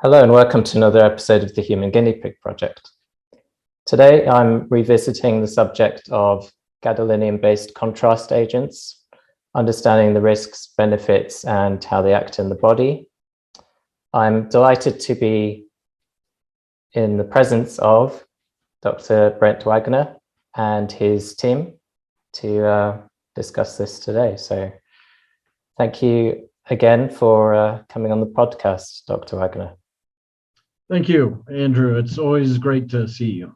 Hello and welcome to another episode of the Human Guinea Pig Project. Today I'm revisiting the subject of gadolinium-based contrast agents, understanding the risks, benefits, and how they act in the body. I'm delighted to be in the presence of Dr. Brent Wagner and his team to discuss this today. So thank you again for coming on the podcast, Dr. Wagner. Thank you, Andrew. It's always great to see you.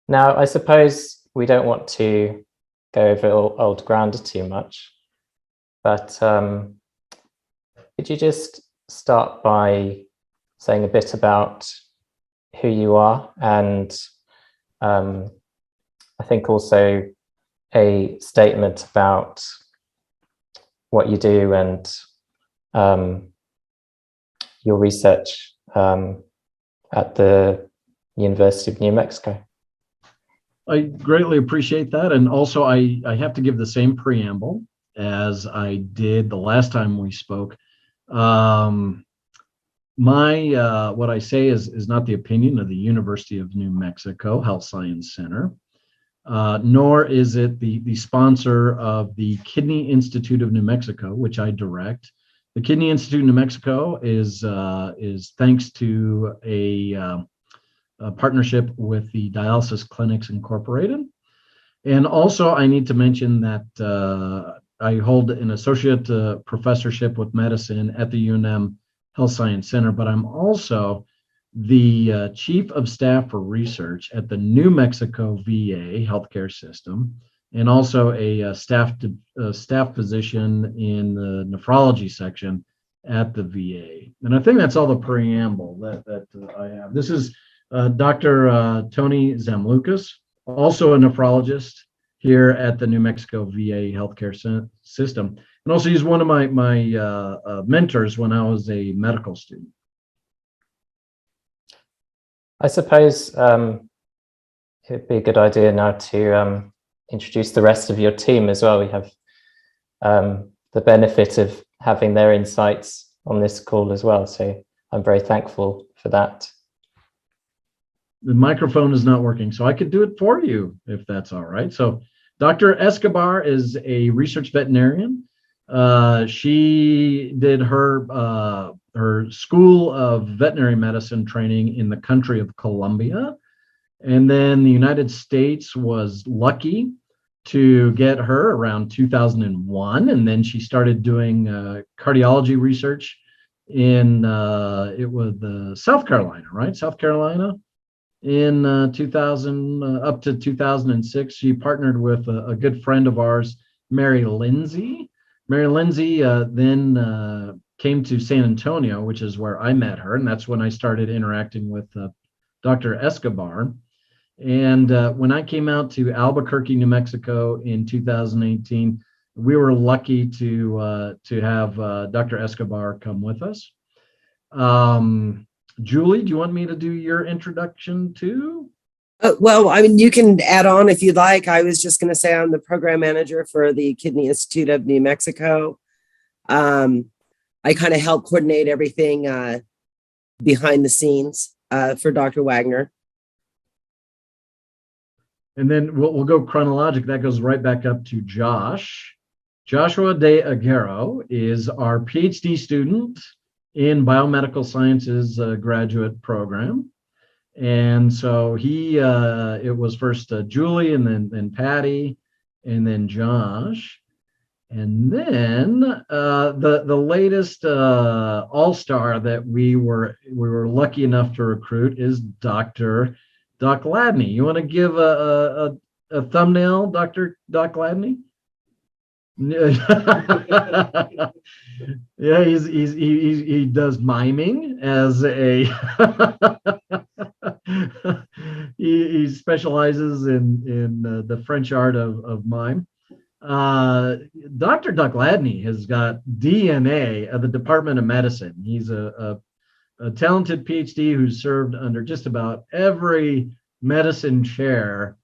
Now, I suppose we don't want to go over old ground too much, but could you just start by saying a bit about who you are and I think also a statement about what you do and your research at the University of New Mexico. I greatly appreciate that. And also I have to give the same preamble as I did the last time we spoke. What I say is not the opinion of the University of New Mexico Health Science Center, nor is it the sponsor of the Kidney Institute of New Mexico, which I direct. The Kidney Institute of New Mexico is thanks to a partnership with the Dialysis Clinics Incorporated. And also I need to mention that I hold an associate professorship with medicine at the UNM Health Science Center, but I'm also the chief of staff for research at the New Mexico VA healthcare system, and also a staff physician in the nephrology section at the VA. And I think that's all the preamble that I have. This is Dr. Tony Zamlukas, also a nephrologist here at the New Mexico VA healthcare system. And also he's one of my mentors when I was a medical student. I suppose it'd be a good idea now to introduce the rest of your team as well. We have the benefit of having their insights on this call as well. So I'm very thankful for that. The microphone is not working, so I could do it for you if that's all right. So Dr. Escobar is a research veterinarian. She did her School of Veterinary Medicine training in the country of Colombia. And then the United States was lucky to get her around 2001. And then she started doing cardiology research in, it was South Carolina, right? South Carolina in 2000, up to 2006. She partnered with a good friend of ours, Mary Lindsay. Mary Lindsay then came to San Antonio, which is where I met her. And that's when I started interacting with Dr. Escobar. And when I came out to Albuquerque, New Mexico in 2018, we were lucky to have Dr. Escobar come with us. Julie, do you want me to do your introduction too? Well, I mean, you can add on if you'd like. I was just going to say I'm the program manager for the Kidney Institute of New Mexico. I kind of help coordinate everything behind the scenes for Dr. Wagner. And then we'll go chronologic. That goes right back up to Josh. Joshua De Aguero is our PhD student in biomedical sciences graduate program. And so it was first Julie, and then Patty, and then Josh. And then the latest all-star that we were lucky enough to recruit is Dr. Doc Ladney. You want to give a thumbnail, Dr. Doc Ladney? Yeah, he does miming as a he specializes in the French art of mime. Dr. Doc Ladney has got DNA of the Department of Medicine. He's a talented PhD who's served under just about every medicine chair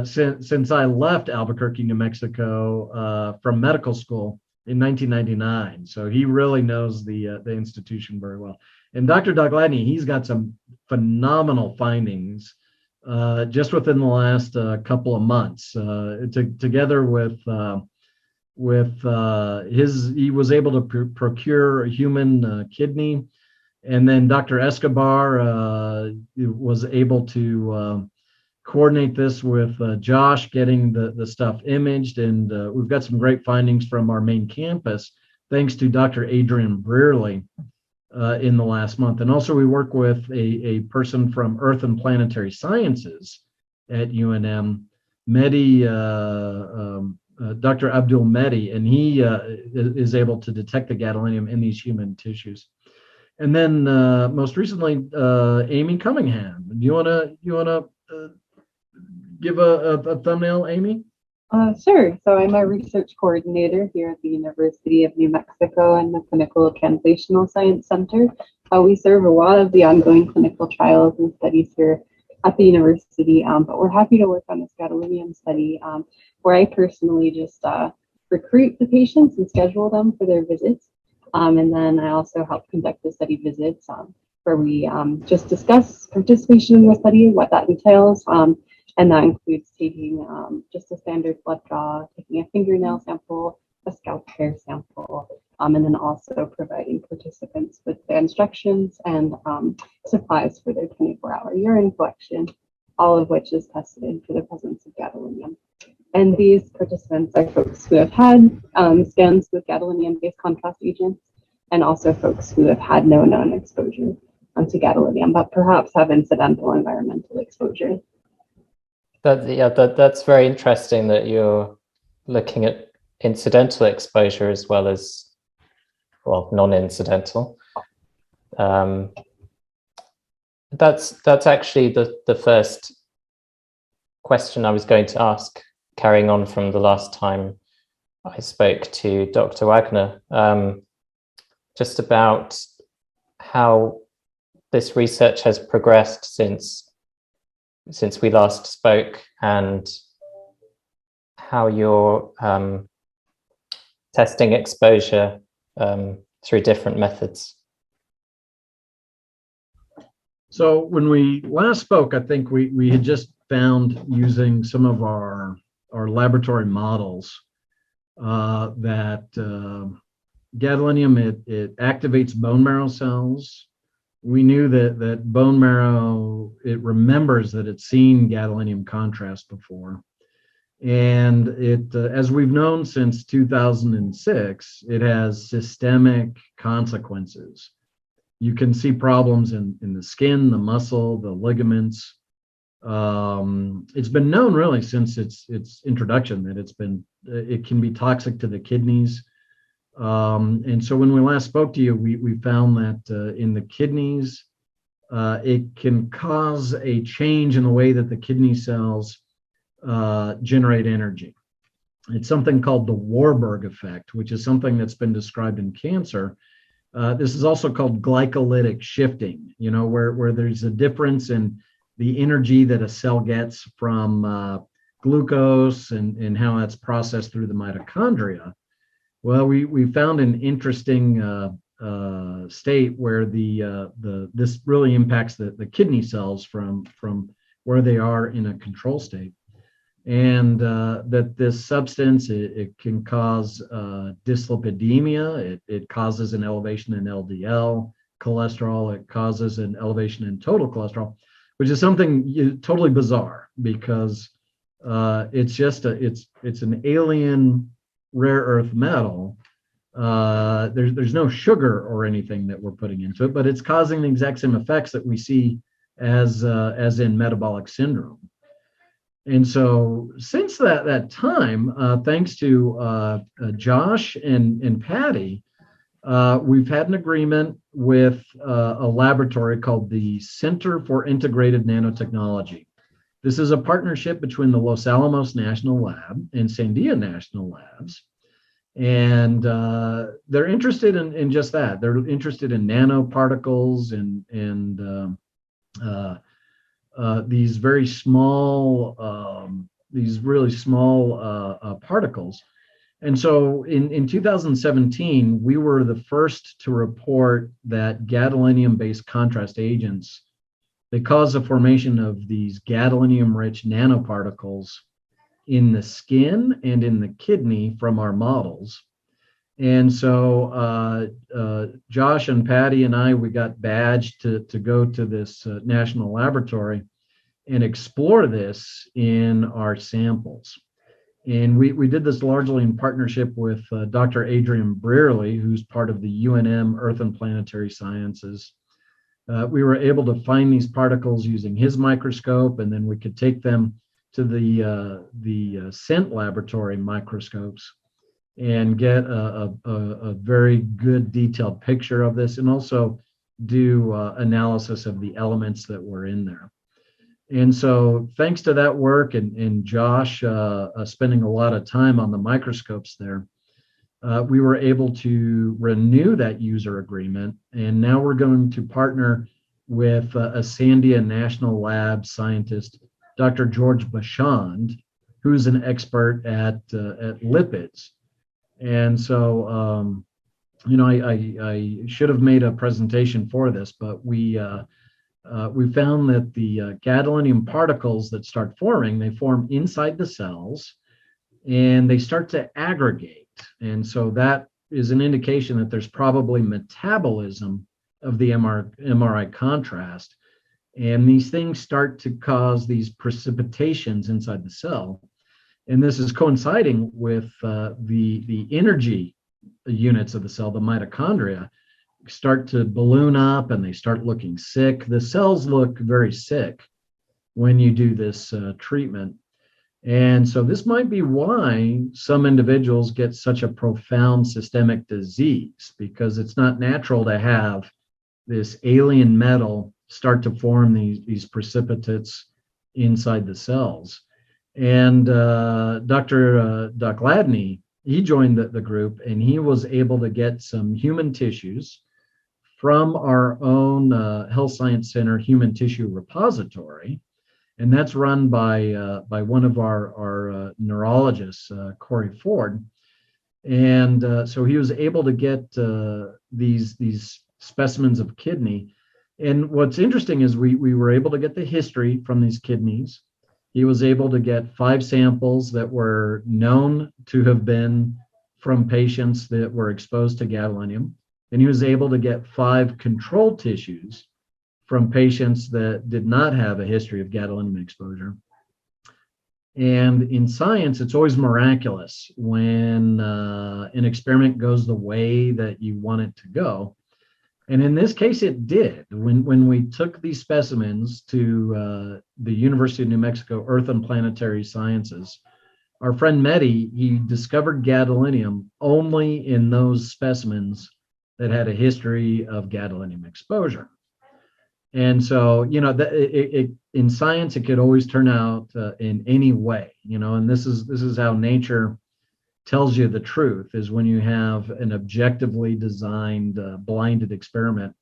since I left Albuquerque, New Mexico from medical school in 1999. So he really knows the institution very well. And Dr. Dagladny, he's got some phenomenal findings just within the last couple of months. Together with he was able to procure a human kidney, and then Dr. Escobar was able to coordinate this with Josh getting the stuff imaged, and we've got some great findings from our main campus thanks to Dr. Adrian Brearley in the last month. And also we work with a person from Earth and Planetary Sciences at UNM, Mehdi, Dr. Abdul Mehdi, and he is able to detect the gadolinium in these human tissues. And then most recently, Amy Cunningham. Do you wanna give a thumbnail, Amy? Sure. So I'm a research coordinator here at the University of New Mexico and the Clinical Translational Science Center. We serve a lot of the ongoing clinical trials and studies here at the university, but we're happy to work on this gadolinium study where I personally just recruit the patients and schedule them for their visits. And then I also help conduct the study visits where we just discuss participation in the study, what that entails. And that includes taking just a standard blood draw, taking a fingernail sample, a scalp hair sample, and then also providing participants with their instructions and supplies for their 24-hour urine collection, all of which is tested for the presence of gadolinium. And these participants are folks who have had scans with gadolinium-based contrast agents, and also folks who have had no known exposure to gadolinium, but perhaps have incidental environmental exposure. That's very interesting that you're looking at incidental exposure as well as, well, non-incidental. That's actually the first question I was going to ask, carrying on from the last time I spoke to Dr. Wagner, just about how this research has progressed since we last spoke, and how you're testing exposure through different methods. So when we last spoke, I think we had just found, using some of our laboratory models, that gadolinium, it activates bone marrow cells. We knew that bone marrow, it remembers that it's seen gadolinium contrast before. And it, as we've known since 2006, it has systemic consequences. You can see problems in the skin, the muscle, the ligaments. It's been known really since its introduction that it can be toxic to the kidneys. And so when we last spoke to you, we found that in the kidneys, it can cause a change in the way that the kidney cells generate energy. It's something called the Warburg effect, which is something that's been described in cancer. This is also called glycolytic shifting, where there's a difference in the energy that a cell gets from glucose and how that's processed through the mitochondria. Well, we found an interesting state where this really impacts the kidney cells from where they are in a control state, and that this substance, it can cause dyslipidemia. It causes an elevation in LDL cholesterol. It causes an elevation in total cholesterol, which is something totally bizarre, because it's just it's an alien rare earth metal. There's no sugar or anything that we're putting into it, but it's causing the exact same effects that we see as in metabolic syndrome. And so since that time, thanks to Josh and Patty, we've had an agreement with a laboratory called the Center for Integrated Nanotechnology. This is a partnership between the Los Alamos National Lab and Sandia National Labs. And they're interested in just that. They're interested in nanoparticles and these very small, these really small particles. And so in 2017, we were the first to report that gadolinium-based contrast agents, they cause the formation of these gadolinium-rich nanoparticles in the skin and in the kidney from our models. And so Josh and Patty and I, we got badged to go to this national laboratory and explore this in our samples. And we did this largely in partnership with Dr. Adrian Brearley, who's part of the UNM Earth and Planetary Sciences. We were able to find these particles using his microscope, and then we could take them to the scent laboratory microscopes and get a very good detailed picture of this, and also do analysis of the elements that were in there. And so thanks to that work and Josh spending a lot of time on the microscopes there, we were able to renew that user agreement. And now we're going to partner with a Sandia National Lab scientist, Dr. George Bachand, who's an expert at lipids. And so, you know, I should have made a presentation for this, but we found that the gadolinium particles that start forming, they form inside the cells and they start to aggregate. And so that is an indication that there's probably metabolism of the MRI contrast. And these things start to cause these precipitations inside the cell. And this is coinciding with the energy units of the cell, the mitochondria, start to balloon up and they start looking sick. The cells look very sick when you do this treatment. And so this might be why some individuals get such a profound systemic disease, because it's not natural to have this alien metal start to form these precipitates inside the cells. And Dr. Gladney, he joined the group, and he was able to get some human tissues from our own Health Science Center Human Tissue Repository, and that's run by one of our neurologists, Corey Ford. And so he was able to get these specimens of kidney. And what's interesting is we were able to get the history from these kidneys. He was able to get 5 samples that were known to have been from patients that were exposed to gadolinium. And he was able to get 5 control tissues from patients that did not have a history of gadolinium exposure. And in science, it's always miraculous when an experiment goes the way that you want it to go. And in this case, it did. When we took these specimens to the University of New Mexico Earth and Planetary Sciences, our friend Mehdi, he discovered gadolinium only in those specimens that had a history of gadolinium exposure. And so, you know, in science, it could always turn out in any way, you know, and this is how nature tells you the truth, is when you have an objectively designed blinded experiment.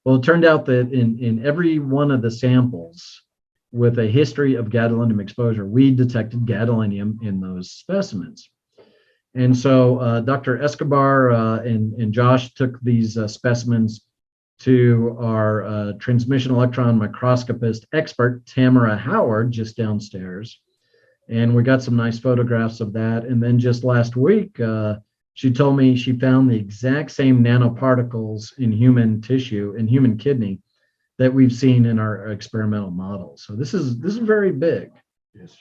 Well, it turned out that in every one of the samples with a history of gadolinium exposure, we detected gadolinium in those specimens. And so Dr. Escobar and Josh took these specimens to our transmission electron microscopist expert, Tamara Howard, just downstairs. And we got some nice photographs of that. And then just last week, she told me she found the exact same nanoparticles in human tissue, in human kidney, that we've seen in our experimental models. So this is very big. Yes.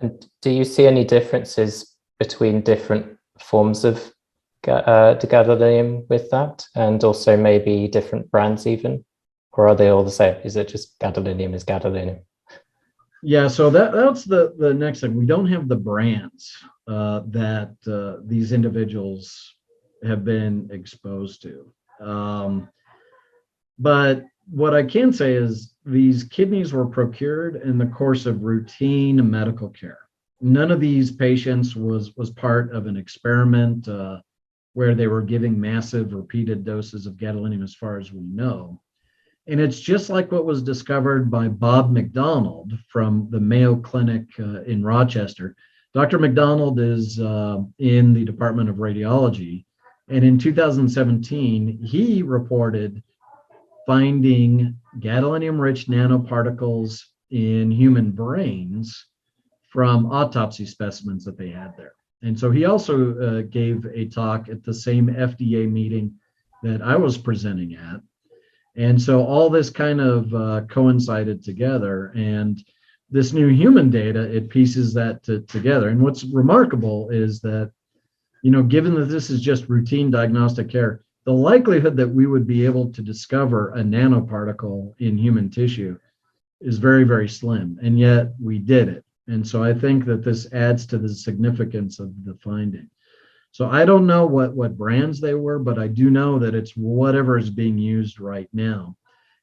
And do you see any differences between different forms of gadolinium with that, and also maybe different brands even, or are they all the same? Is it just gadolinium is gadolinium? Yeah, so that's the next thing. We don't have the brands that these individuals have been exposed to. But what I can say is these kidneys were procured in the course of routine medical care. None of these patients was part of an experiment where they were giving massive repeated doses of gadolinium, as far as we know. And it's just like what was discovered by Bob McDonald from the Mayo Clinic in Rochester. Dr. McDonald is in the Department of Radiology, and in 2017, he reported finding gadolinium-rich nanoparticles in human brains from autopsy specimens that they had there. And so he also gave a talk at the same FDA meeting that I was presenting at. And so all this kind of coincided together, and this new human data, it pieces that together. And what's remarkable is that, you know, given that this is just routine diagnostic care, the likelihood that we would be able to discover a nanoparticle in human tissue is very, very slim. And yet we did it. And so I think that this adds to the significance of the finding. So I don't know what brands they were, but I do know that it's whatever is being used right now.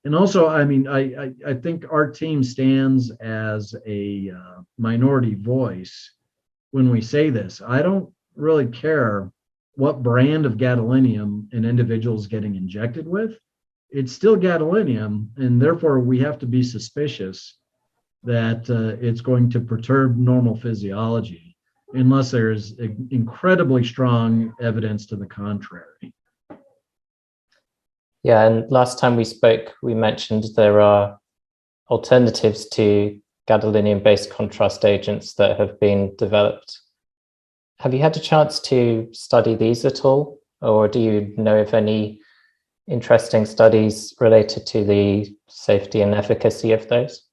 And also, I mean, I think our team stands as a minority voice when we say this. I don't really care what brand of gadolinium an individual is getting injected with. It's still gadolinium, and therefore we have to be suspicious that it's going to perturb normal physiology unless there's incredibly strong evidence to the contrary. Yeah, and last time we spoke, we mentioned there are alternatives to gadolinium-based contrast agents that have been developed. Have you had a chance to study these at all? Or do you know of any interesting studies related to the safety and efficacy of those?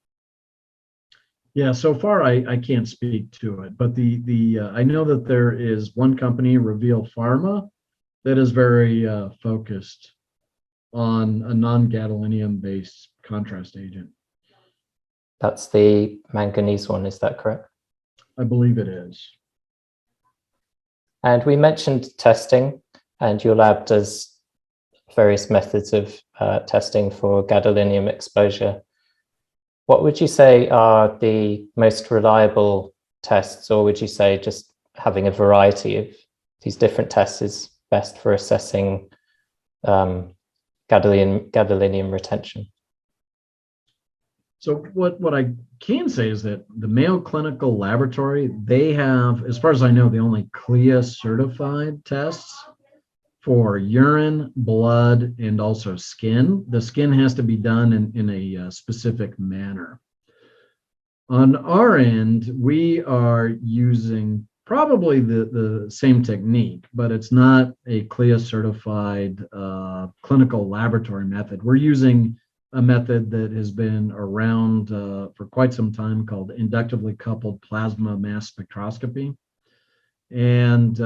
Yeah, so far I can't speak to it, but I know that there is one company, Reveal Pharma, that is very focused on a non-gadolinium-based contrast agent. That's the manganese one, is that correct? I believe it is. And we mentioned testing, and your lab does various methods of testing for gadolinium exposure. What would you say are the most reliable tests, or would you say just having a variety of these different tests is best for assessing gadolinium retention? So what I can say is that the Mayo Clinical Laboratory, they have, as far as I know, the only CLIA certified tests for urine, blood, and also skin. The skin has to be done in a specific manner. On our end, we are using probably the same technique, but it's not a CLIA certified clinical laboratory method. We're using a method that has been around for quite some time called inductively coupled plasma mass spectroscopy. And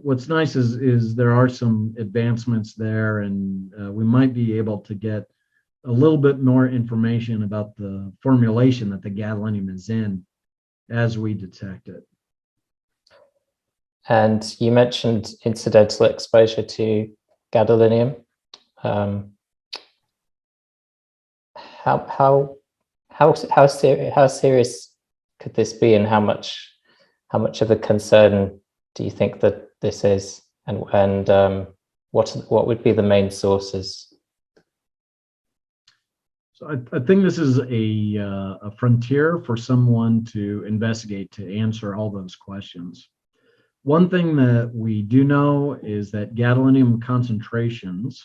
what's nice is there are some advancements there, and we might be able to get a little bit more information about the formulation that the gadolinium is in as we detect it. And you mentioned incidental exposure to gadolinium. How serious could this be, and how much of a concern do you think that this is, and what would be the main sources? So I think this is a frontier for someone to investigate to answer all those questions. One thing that we do know is that gadolinium concentrations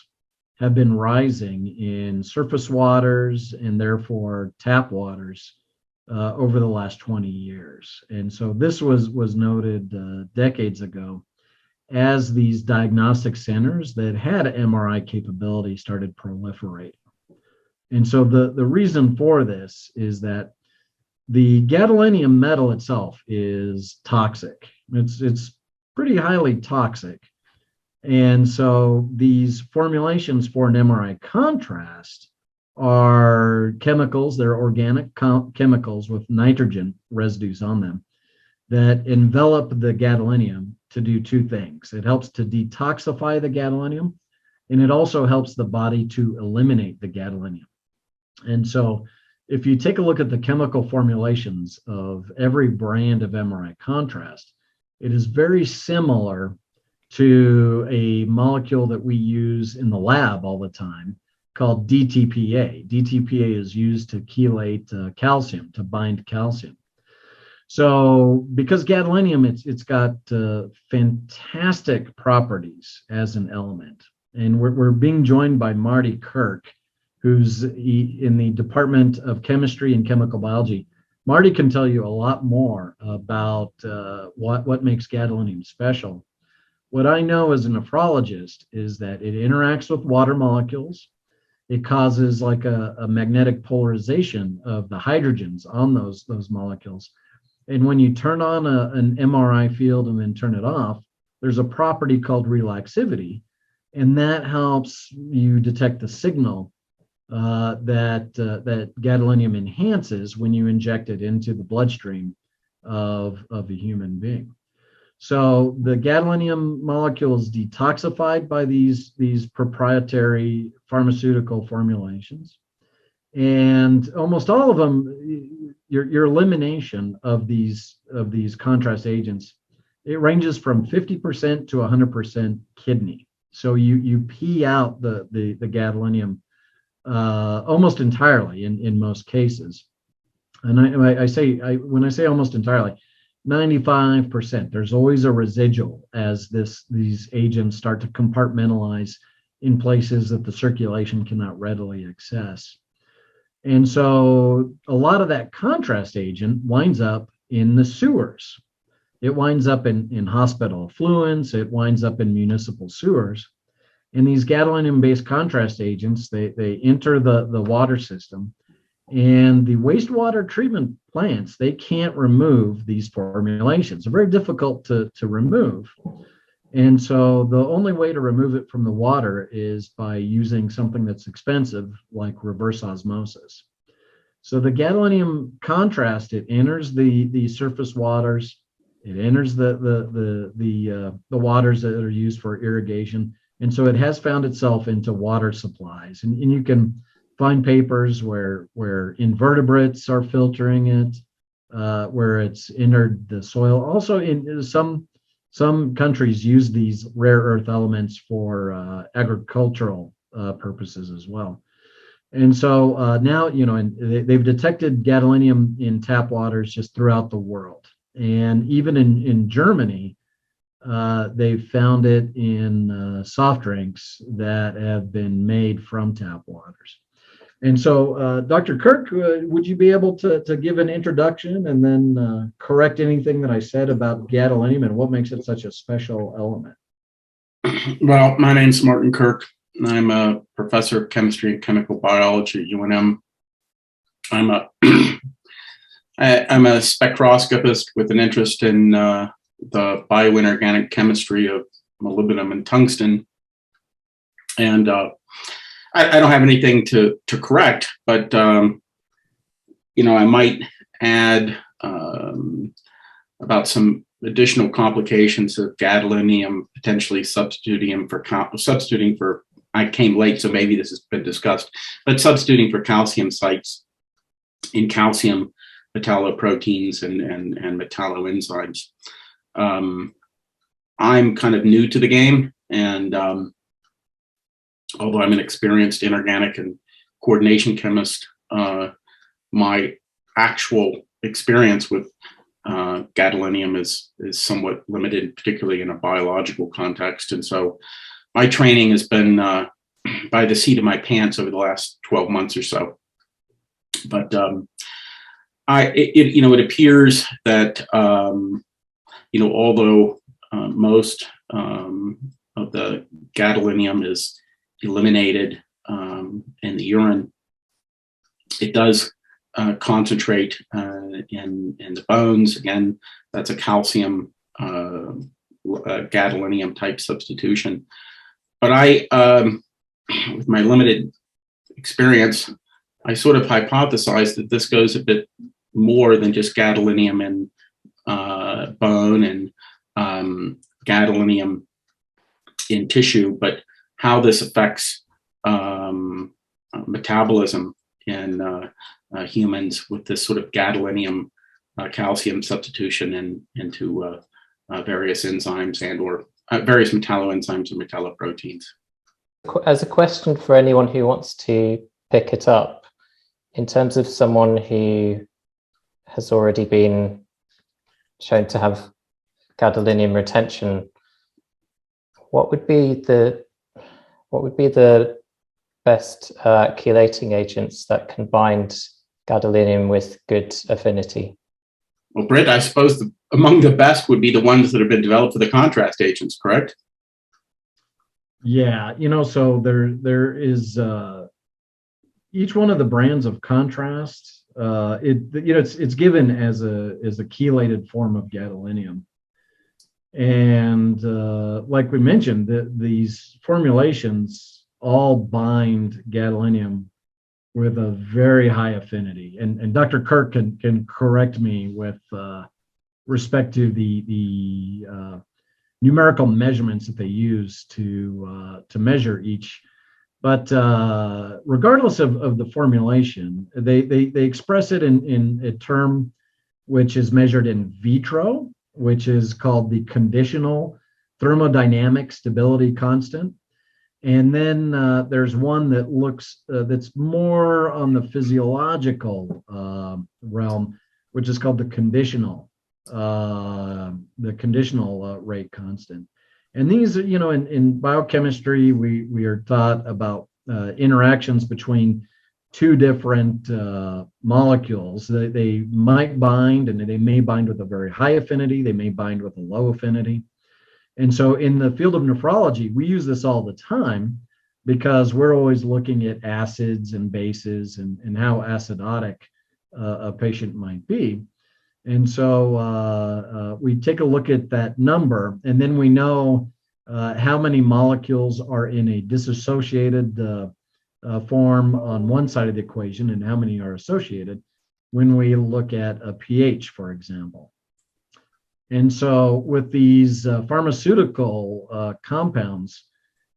have been rising in surface waters and therefore tap waters over the last 20 years. And so this was noted decades ago as these diagnostic centers that had MRI capability started proliferating. And so the reason for this is that the gadolinium metal itself is toxic. It's pretty highly toxic. And so these formulations for an MRI contrast are chemicals, they're organic chemicals with nitrogen residues on them that envelop the gadolinium to do two things. It helps to detoxify the gadolinium, and it also helps the body to eliminate the gadolinium. And so if you take a look at the chemical formulations of every brand of MRI contrast, it is very similar to a molecule that we use in the lab all the time called DTPA. DTPA is used to chelate calcium, to bind calcium. So because gadolinium, it's got fantastic properties as an element. And we're being joined by Marty Kirk, who's in the Department of Chemistry and Chemical Biology. Marty can tell you a lot more about what makes gadolinium special. What I know as a nephrologist is that it interacts with water molecules. It causes like a magnetic polarization of the hydrogens on those molecules. And when you turn on an MRI field and then turn it off, there's a property called relaxivity, and that helps you detect the signal that gadolinium enhances when you inject it into the bloodstream of a human being. So the gadolinium molecule is detoxified by these proprietary pharmaceutical formulations, and almost all of them, your elimination of these contrast agents, it ranges from 50% to 100% kidney. So you pee out the gadolinium almost entirely in most cases. And when I say almost entirely, 95%. There's always a residual as these agents start to compartmentalize in places that the circulation cannot readily access. And so a lot of that contrast agent winds up in the sewers. It winds up in hospital effluents. It winds up in municipal sewers. And these gadolinium-based contrast agents, they enter the water system. And the wastewater treatment plants, they can't remove these formulations. They're very difficult to remove. And so the only way to remove it from the water is by using something that's expensive, like reverse osmosis. So the gadolinium contrast, it enters the surface waters. It enters the waters that are used for irrigation. And so it has found itself into water supplies. And you can find papers where invertebrates are filtering it, where it's entered the soil. Also, in some countries use these rare earth elements for agricultural purposes as well. And so now, and they've detected gadolinium in tap waters just throughout the world. And even in Germany, they've found it in soft drinks that have been made from tap waters. And so, Dr. Kirk, would you be able to give an introduction and then correct anything that I said about gadolinium and what makes it such a special element? Well, my name's Martin Kirk. I'm a professor of chemistry and chemical biology at UNM. I'm a spectroscopist with an interest in the bioinorganic chemistry of molybdenum and tungsten. And I don't have anything to correct, but I might add about some additional complications of gadolinium potentially substituting for. I came late, so maybe this has been discussed, but substituting for calcium sites in calcium metalloproteins and metalloenzymes. I'm kind of new to the game, and although I'm an experienced inorganic and coordination chemist, my actual experience with gadolinium is somewhat limited, particularly in a biological context. And so my training has been by the seat of my pants over the last 12 months or so. But it appears that although most of the gadolinium is eliminated in the urine, it does concentrate in the bones. Again, that's a calcium gadolinium type substitution. But I, with my limited experience, I sort of hypothesized that this goes a bit more than just gadolinium in bone and gadolinium in tissue, but how this affects metabolism in humans with this sort of gadolinium calcium substitution into various enzymes and/or various metalloenzymes or metalloproteins. As a question for anyone who wants to pick it up, in terms of someone who has already been shown to have gadolinium retention, what would be the best chelating agents that can bind gadolinium with good affinity? Well, Brent, I suppose among the best would be the ones that have been developed for the contrast agents, correct? Yeah, so there is each one of the brands of contrast. It's given as a chelated form of gadolinium, and like we mentioned, these formulations all bind gadolinium with a very high affinity. And Dr. Kirk can correct me with respect to the numerical measurements that they use to measure each. But regardless of the formulation, they express it in a term which is measured in vitro, which is called the conditional thermodynamic stability constant. And then there's one that looks that's more on the physiological realm, which is called the conditional rate constant. And these, in biochemistry, we are taught about interactions between two different molecules. They might bind, and they may bind with a very high affinity. They may bind with a low affinity. And so in the field of nephrology, we use this all the time because we're always looking at acids and bases and how acidotic a patient might be. And so we take a look at that number, and then we know how many molecules are in a dissociated form on one side of the equation and how many are associated when we look at a pH, for example. And so with these pharmaceutical compounds,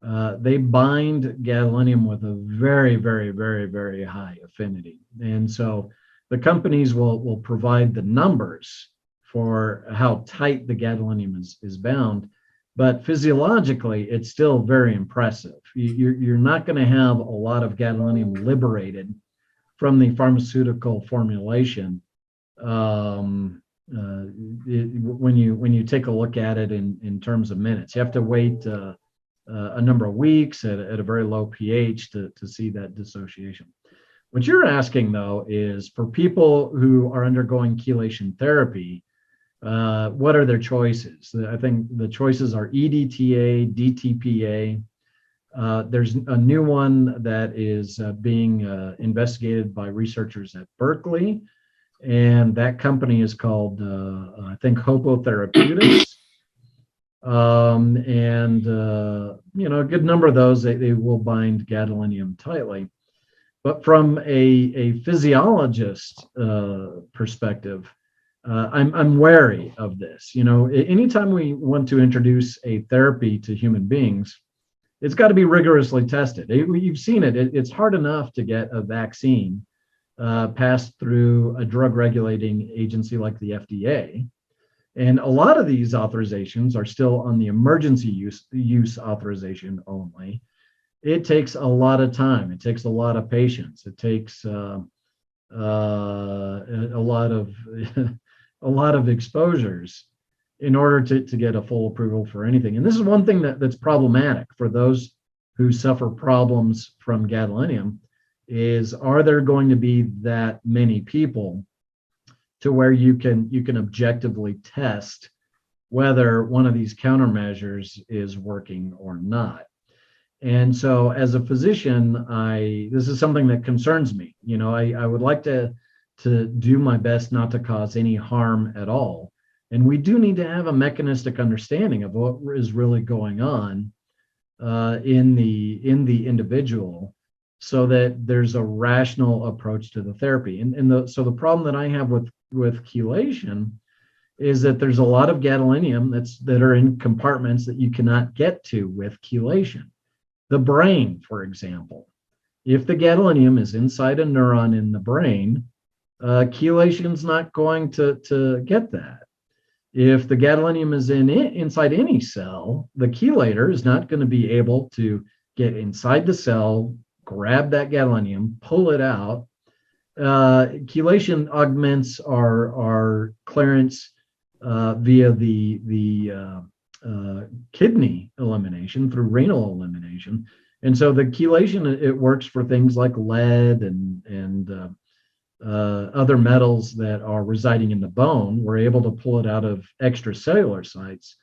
they bind gadolinium with a very, very, very, very high affinity. And so the companies will provide the numbers for how tight the gadolinium is bound, but physiologically, it's still very impressive. You're not going to have a lot of gadolinium liberated from the pharmaceutical formulation when you take a look at it in terms of minutes. You have to wait a number of weeks at a very low pH to see that dissociation. What you're asking, though, is for people who are undergoing chelation therapy, what are their choices? I think the choices are EDTA, DTPA. There's a new one that is being investigated by researchers at Berkeley, and that company is called, I think, Hopo Therapeutics. And a good number of those, they will bind gadolinium tightly. But from a physiologist perspective, I'm wary of this. Anytime we want to introduce a therapy to human beings, it's got to be rigorously tested. You've seen it. It's hard enough to get a vaccine passed through a drug regulating agency like the FDA. And a lot of these authorizations are still on the emergency use authorization only. It takes a lot of time. It takes a lot of patience. It takes a lot of exposures in order to get a full approval for anything. And this is one thing that's problematic for those who suffer problems from gadolinium is, are there going to be that many people to where you can objectively test whether one of these countermeasures is working or not? And so as a physician, this is something that concerns me. I would like to do my best not to cause any harm at all. And we do need to have a mechanistic understanding of what is really going on in the individual, so that there's a rational approach to the therapy. So the problem that I have with chelation is that there's a lot of gadolinium that are in compartments that you cannot get to with chelation. The brain, for example, if the gadolinium is inside a neuron in the brain, chelation's not going to get that. If the gadolinium is inside any cell, the chelator is not going to be able to get inside the cell, grab that gadolinium, pull it out. Chelation augments our clearance via the kidney elimination through renal elimination. And so the chelation, it works for things like lead and other metals that are residing in the bone. We're able to pull it out of extracellular sites.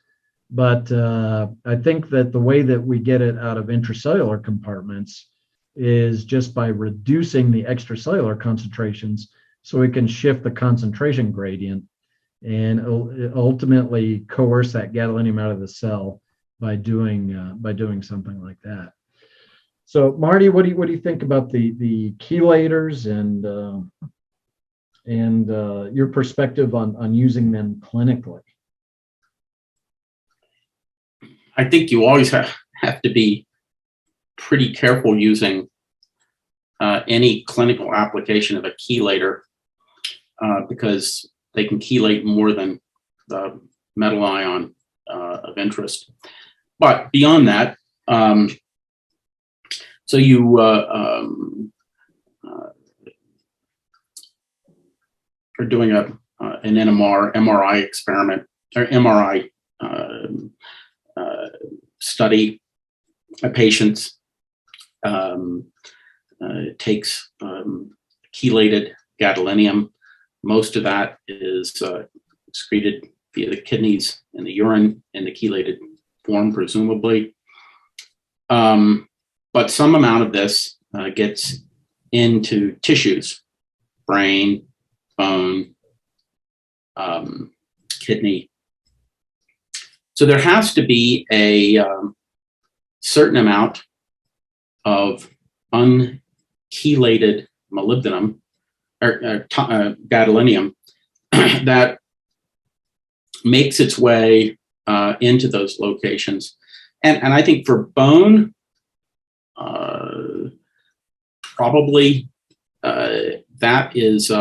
But I think that the way that we get it out of intracellular compartments is just by reducing the extracellular concentrations so we can shift the concentration gradient and ultimately coerce that gadolinium out of the cell by doing something like that. So, Marty, what do you think about the chelators and your perspective on using them clinically? I think you always have to be pretty careful using any clinical application of a chelator because they can chelate more than the metal ion of interest. But beyond that, so you are doing an MRI experiment or MRI study a patient, takes chelated gadolinium. Most of that is excreted via the kidneys and the urine in the chelated form, presumably. But some amount of this gets into tissues, brain, bone, kidney. So there has to be a certain amount of unchelated molybdenum or gadolinium that makes its way into those locations. And I think for bone, probably that is,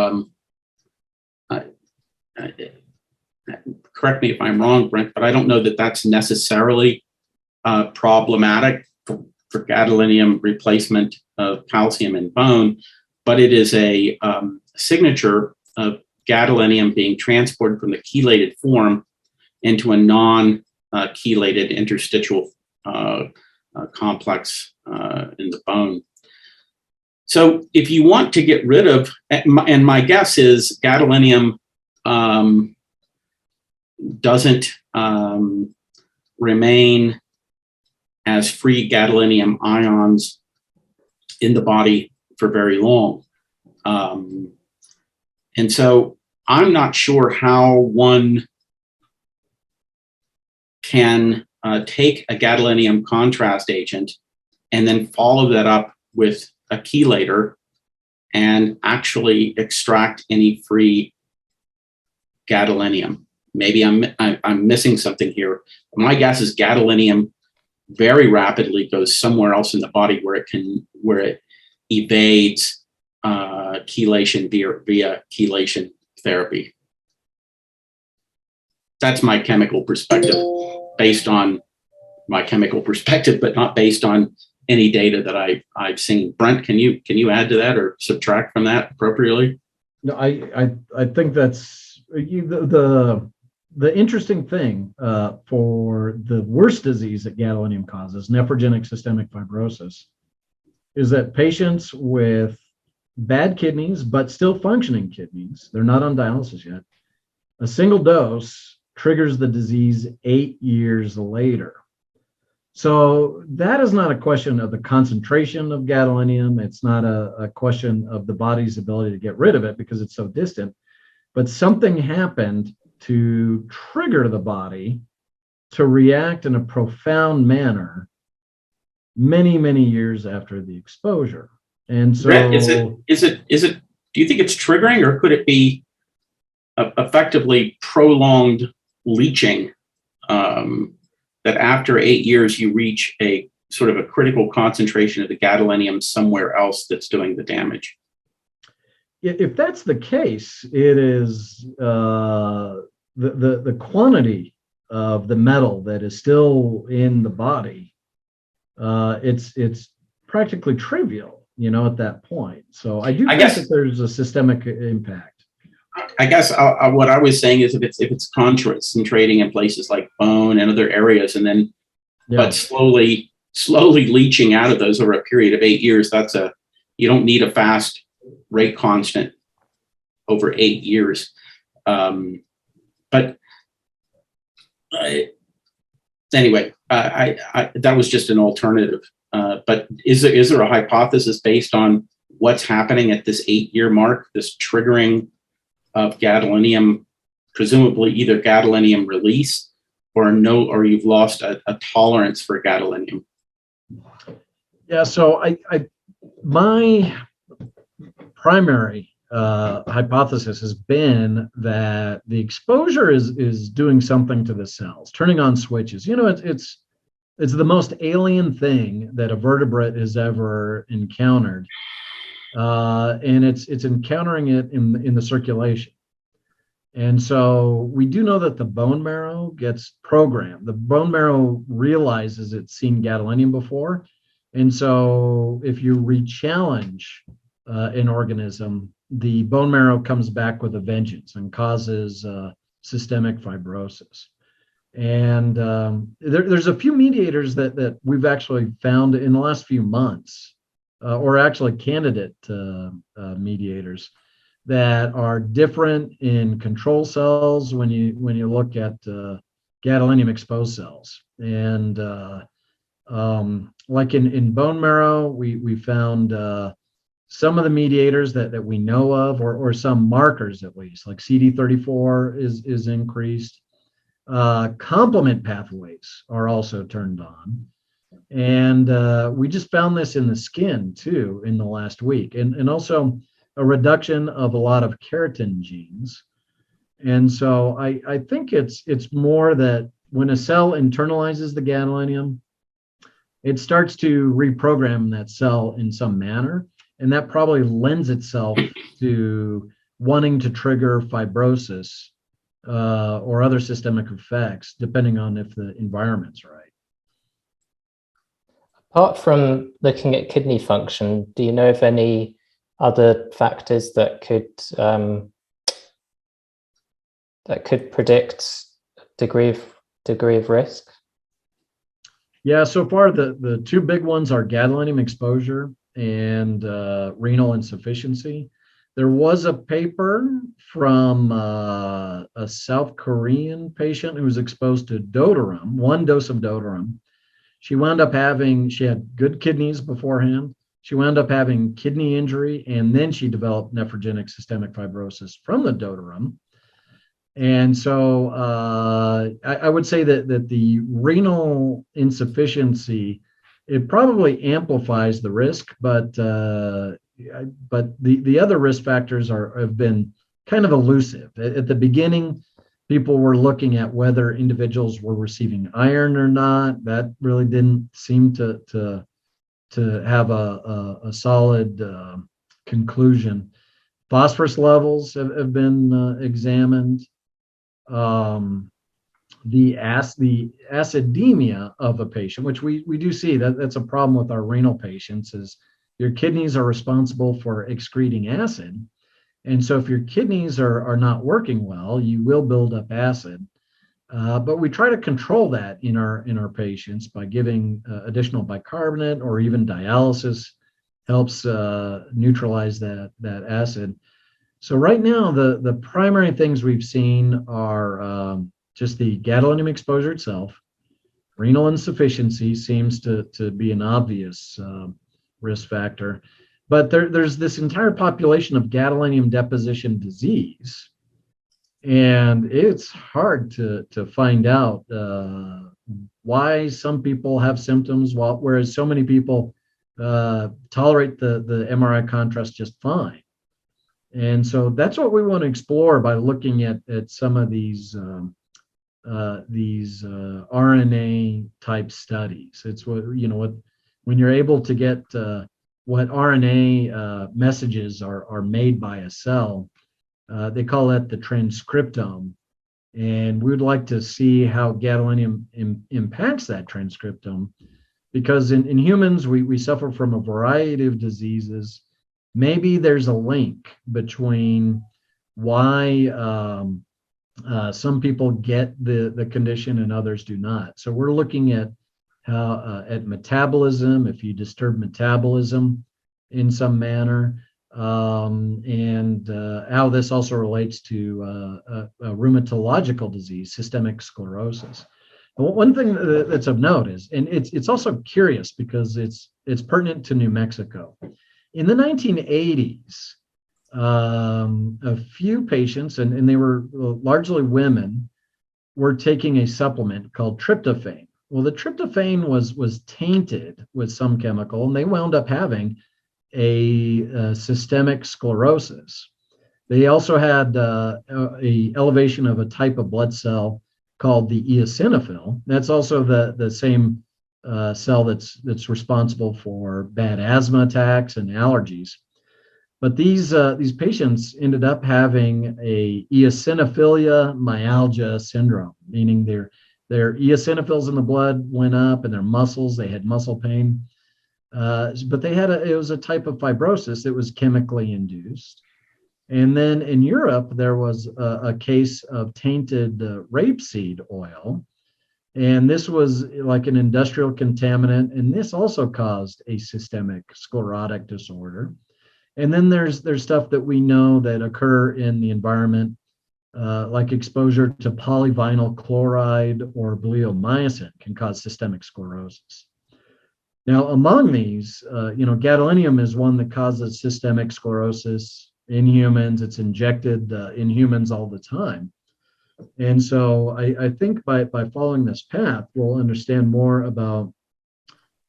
correct me if I'm wrong, Brent, but I don't know that that's necessarily problematic for gadolinium replacement of calcium in bone, but it is a signature of gadolinium being transported from the chelated form into a non-chelated interstitial complex in the bone. So if you want to get rid of, and my guess is gadolinium doesn't remain as free gadolinium ions in the body for very long. And so I'm not sure how one can take a gadolinium contrast agent and then follow that up with a chelator and actually extract any free gadolinium. Maybe I'm missing something here. My guess is gadolinium very rapidly goes somewhere else in the body where it evades chelation via chelation therapy. That's my chemical perspective, based on my chemical perspective, but not based on any data that I've seen. Brent, can you add to that or subtract from that appropriately? No, I think that's the interesting thing for the worst disease that gadolinium causes, nephrogenic systemic fibrosis, is that patients with bad kidneys, but still functioning kidneys, they're not on dialysis yet, a single dose triggers the disease 8 years later. So that is not a question of the concentration of gadolinium. It's not a question of the body's ability to get rid of it because it's so distant, but something happened to trigger the body to react in a profound manner many, many years after the exposure. And so Brett, is it, do you think it's triggering, or could it be effectively prolonged leaching, that after 8 years you reach a sort of a critical concentration of the gadolinium somewhere else that's doing the damage? If that's the case, it is the quantity of the metal that is still in the body. It's practically trivial, at that point. So I guess that there's a systemic impact. I guess what I was saying is if it's concentrating in places like bone and other areas, and then but slowly leaching out of those over a period of 8 years, you don't need a fast rate constant over 8 years. But anyway, that was just an alternative. But is there a hypothesis based on what's happening at this 8-year mark, this triggering of gadolinium, presumably either gadolinium release or you've lost a tolerance for gadolinium? Yeah, so my primary hypothesis has been that the exposure is doing something to the cells, turning on switches. You know, it's the most alien thing that a vertebrate has ever encountered, and it's encountering it in the circulation. And so we do know that the bone marrow gets programmed. The bone marrow realizes it's seen gadolinium before, and so if you re-challenge an organism, the bone marrow comes back with a vengeance and causes systemic fibrosis. And there's a few mediators that we've actually found in the last few months, or actually candidate mediators that are different in control cells when you look at gadolinium exposed cells. And like in bone marrow, we found some of the mediators that we know of, or some markers at least, like CD34 is increased. Complement pathways are also turned on. And we just found this in the skin too in the last week, and also a reduction of a lot of keratin genes. And so I think it's more that when a cell internalizes the gadolinium, it starts to reprogram that cell in some manner, and that probably lends itself to wanting to trigger fibrosis or other systemic effects, depending on if the environment's right. Apart from looking at kidney function, do you know of any other factors that could predict degree of risk? Yeah, so far the two big ones are gadolinium exposure and renal insufficiency. There was a paper from a South Korean patient who was exposed to dotarum, 1 dose of dotarum. She had good kidneys beforehand. She wound up having kidney injury, and then she developed nephrogenic systemic fibrosis from the dotarum. And so I would say that the renal insufficiency, it probably amplifies the risk, but the other risk factors have been kind of elusive. At the beginning, people were looking at whether individuals were receiving iron or not. That really didn't seem to have a solid conclusion. Phosphorus levels have been examined. The acidemia of a patient, which we do see that's a problem with our renal patients, is your kidneys are responsible for excreting acid. And so if your kidneys are not working well, you will build up acid. But we try to control that in our patients by giving additional bicarbonate, or even dialysis helps neutralize that acid. So right now, the primary things we've seen are just the gadolinium exposure itself. Renal insufficiency seems to be an obvious risk factor. But there's this entire population of gadolinium deposition disease. And it's hard to find out why some people have symptoms, whereas so many people tolerate the MRI contrast just fine. And so that's what we want to explore by looking at some of these RNA type studies. It's when you're able to get what RNA messages are made by a cell. They call that the transcriptome, and we would like to see how gadolinium impacts that transcriptome, because in humans we suffer from a variety of diseases. Maybe there's a link between why some people get the condition and others do not. So we're looking at how at metabolism, if you disturb metabolism in some manner, and how this also relates to a rheumatological disease, systemic sclerosis. And one thing that's of note is, and it's also curious because it's pertinent to New Mexico. In the 1980s, a few patients, and they were largely women, were taking a supplement called tryptophan. Well, the tryptophan was tainted with some chemical, and they wound up having a systemic sclerosis. They also had a elevation of a type of blood cell called the eosinophil. That's also the same cell that's responsible for bad asthma attacks and allergies. But these patients ended up having a eosinophilia myalgia syndrome, meaning their eosinophils in the blood went up and their muscles, they had muscle pain. But it was a type of fibrosis that was chemically induced. And then in Europe, there was a case of tainted rapeseed oil. And this was like an industrial contaminant. And this also caused a systemic sclerotic disorder. And then there's stuff that we know that occur in the environment, like exposure to polyvinyl chloride or bleomycin can cause systemic sclerosis. Now, among these, gadolinium is one that causes systemic sclerosis in humans. It's injected in humans all the time. And so I think by following this path, we'll understand more about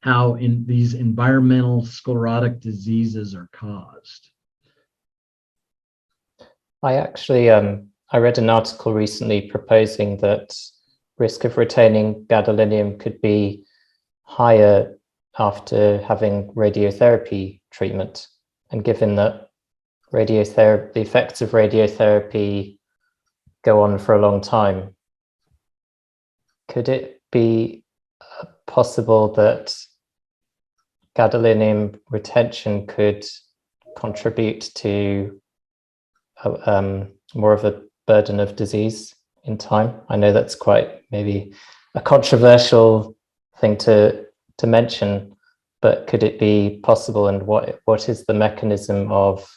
how in these environmental sclerotic diseases are caused. I actually I read an article recently proposing that risk of retaining gadolinium could be higher after having radiotherapy treatment. And given that the effects of radiotherapy go on for a long time, could it be possible that gadolinium retention could contribute to more of a burden of disease in time? I know that's quite maybe a controversial thing to mention, but could it be possible, and what is the mechanism of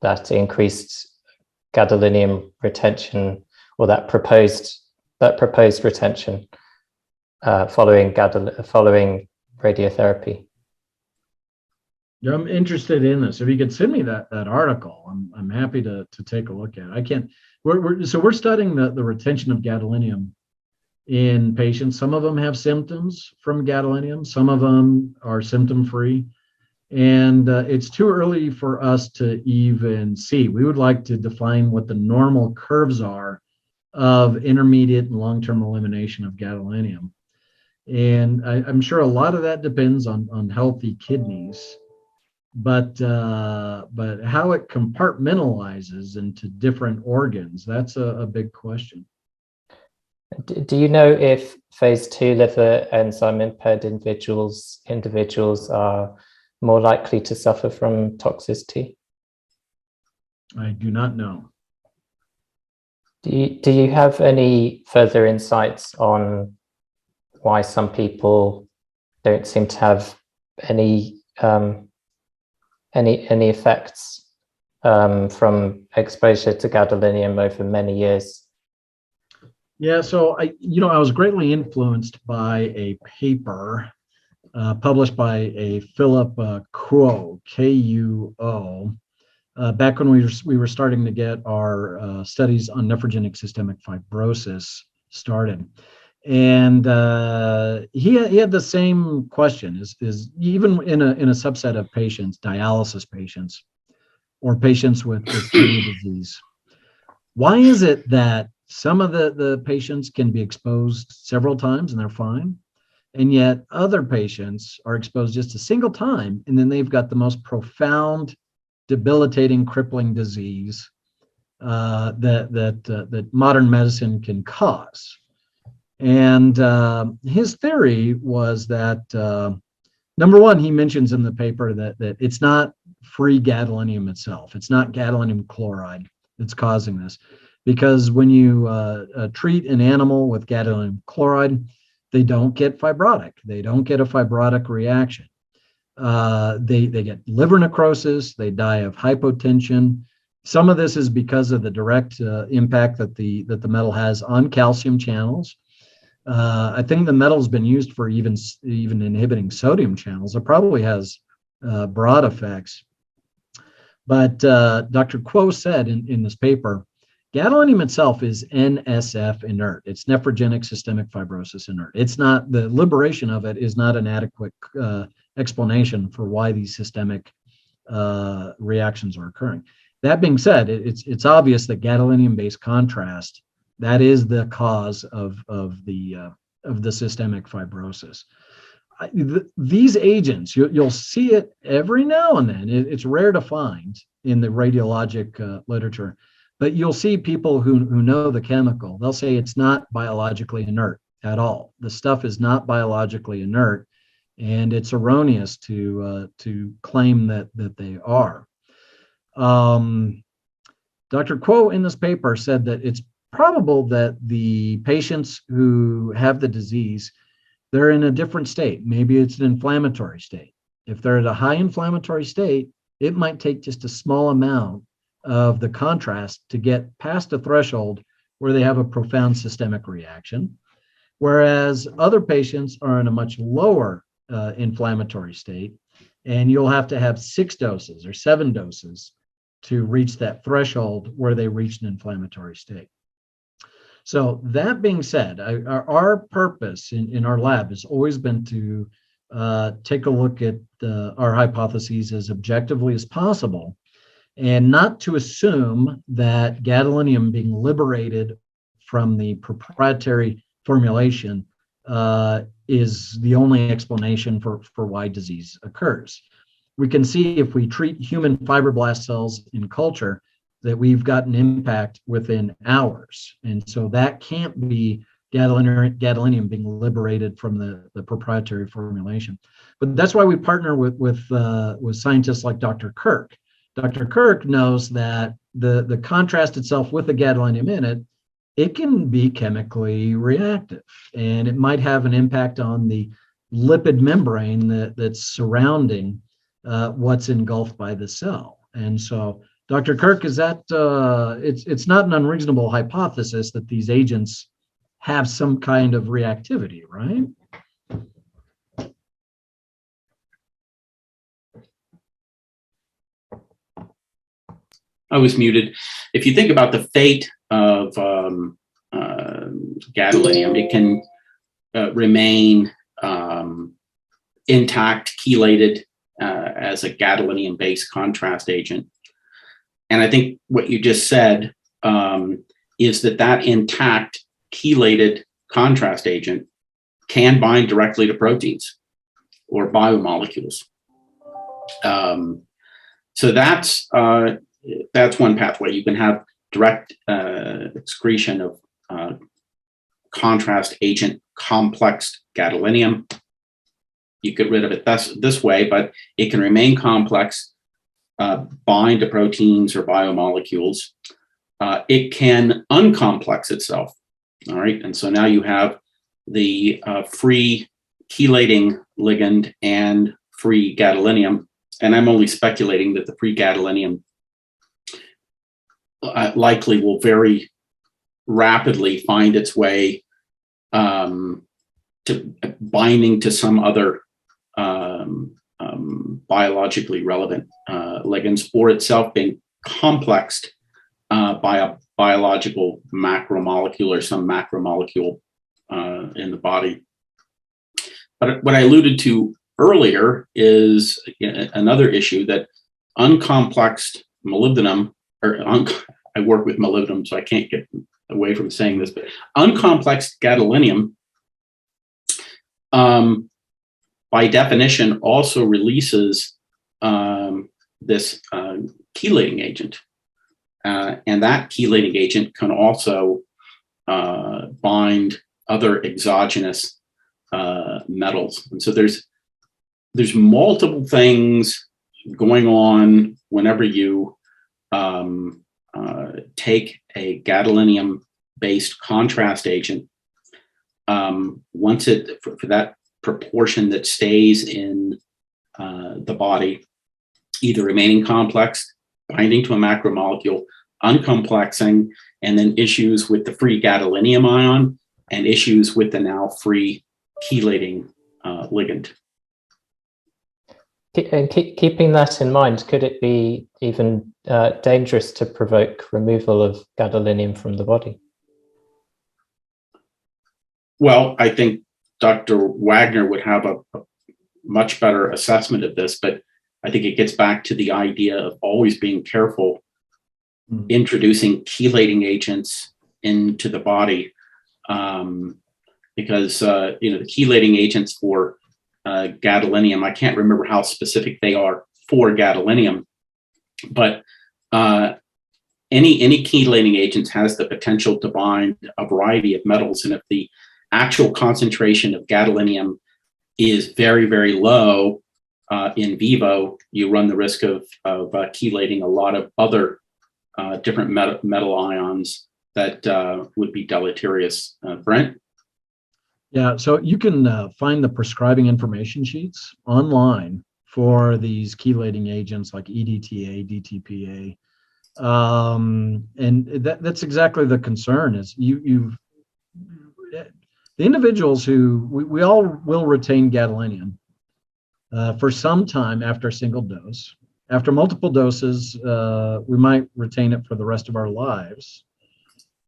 that increased gadolinium retention, or that proposed retention following radiotherapy? Yeah, I'm interested in this. If you could send me that article, I'm happy to take a look at it. I can't. We're studying the retention of gadolinium in patients. Some of them have symptoms from gadolinium. Some of them are symptom-free. And it's too early for us to even see. We would like to define what the normal curves are of intermediate and long-term elimination of gadolinium. And I'm sure a lot of that depends on healthy kidneys, but how it compartmentalizes into different organs, that's a big question. Do you know if phase 2 liver enzyme impaired individuals are more likely to suffer from toxicity? I do not know. Do you have any further insights on why some people don't seem to have any effects from exposure to gadolinium over many years? Yeah, so I was greatly influenced by a paper published by a Philip Kuo, Kuo, back when we were starting to get our studies on nephrogenic systemic fibrosis started. And he had the same question: is even in a subset of patients, dialysis patients, or patients with kidney disease, why is it that some of the patients can be exposed several times and they're fine, and yet other patients are exposed just a single time and then they've got the most profound, debilitating, crippling disease that modern medicine can cause? And his theory was that, number one, he mentions in the paper that it's not free gadolinium itself. It's not gadolinium chloride. that's causing this. Because when you treat an animal with gadolinium chloride, they don't get fibrotic. They don't get a fibrotic reaction. They get liver necrosis. They die of hypotension. Some of this is because of the direct impact that the metal has on calcium channels. I think the metal's been used for even inhibiting sodium channels. It probably has broad effects. But Dr. Kuo said in this paper, gadolinium itself is NSF inert. It's nephrogenic systemic fibrosis inert. It's not, the liberation of it is not an adequate explanation for why these systemic reactions are occurring. That being said, it's obvious that gadolinium-based contrast, that is the cause of the systemic fibrosis. These agents, you'll see it every now and then. It's rare to find in the radiologic literature, but you'll see people who know the chemical. They'll say it's not biologically inert at all. The stuff is not biologically inert, and it's erroneous to claim that they are. Dr. Kuo in this paper said that it's probable that the patients who have the disease, they're in a different state. Maybe it's an inflammatory state. If they're at a high inflammatory state, it might take just a small amount of the contrast to get past a threshold where they have a profound systemic reaction, whereas other patients are in a much lower inflammatory state, and you'll have to have 6 doses or 7 doses to reach that threshold where they reach an inflammatory state. So that being said, our purpose in our lab has always been to take a look at our hypotheses as objectively as possible, and not to assume that gadolinium being liberated from the proprietary formulation is the only explanation for why disease occurs. We can see if we treat human fibroblast cells in culture that we've got an impact within hours. And so that can't be gadolinium being liberated from the proprietary formulation. But that's why we partner with scientists like Dr. Kirk. Dr. Kirk knows that the contrast itself with the gadolinium in it, it can be chemically reactive, and it might have an impact on the lipid membrane that's surrounding what's engulfed by the cell. And so Dr. Kirk, is that it's not an unreasonable hypothesis that these agents have some kind of reactivity, right? I was muted. If you think about the fate of gadolinium, it can remain intact, chelated as a gadolinium-based contrast agent. And I think what you just said is that intact, chelated contrast agent can bind directly to proteins or biomolecules. So that's one pathway. You can have direct excretion of contrast agent complex gadolinium. You get rid of it this way, but it can remain complex, bind to proteins or biomolecules. It can uncomplex itself. All right. And so now you have the free chelating ligand and free gadolinium. And I'm only speculating that the free gadolinium likely will very rapidly find its way to binding to some other biologically relevant ligands, or itself being complexed by a biological macromolecule or some macromolecule in the body. But what I alluded to earlier is another issue, that uncomplexed molybdenum, I work with molybdenum, so I can't get away from saying this, but uncomplexed gadolinium, by definition, also releases this chelating agent. And that chelating agent can also bind other exogenous metals. And so there's multiple things going on whenever you take a gadolinium-based contrast agent, once it, for that proportion that stays in the body, either remaining complex, binding to a macromolecule, uncomplexing, and then issues with the free gadolinium ion and issues with the now free chelating ligand. Keeping that in mind, could it be even dangerous to provoke removal of gadolinium from the body? Well, I think Dr. Wagner would have a much better assessment of this, but I think it gets back to the idea of always being careful introducing chelating agents into the body, because the chelating agents for gadolinium, I can't remember how specific they are for gadolinium, but any chelating agents has the potential to bind a variety of metals, and if the actual concentration of gadolinium is very, very low in vivo, you run the risk of chelating a lot of other different metal ions that would be deleterious. Brent? Yeah, so you can find the prescribing information sheets online for these chelating agents like EDTA, DTPA, and that's exactly the concern. Is the individuals who we all will retain gadolinium for some time after a single dose. After multiple doses, we might retain it for the rest of our lives.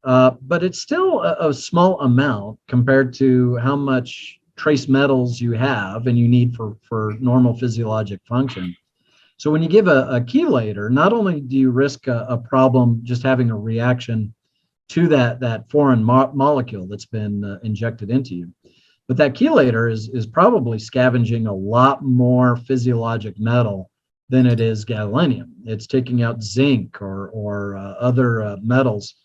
But it's still a small amount compared to how much trace metals you have and you need for normal physiologic function. So when you give a chelator, not only do you risk a problem just having a reaction to that foreign molecule that's been injected into you, but that chelator is probably scavenging a lot more physiologic metal than it is gadolinium. It's taking out zinc or other metals.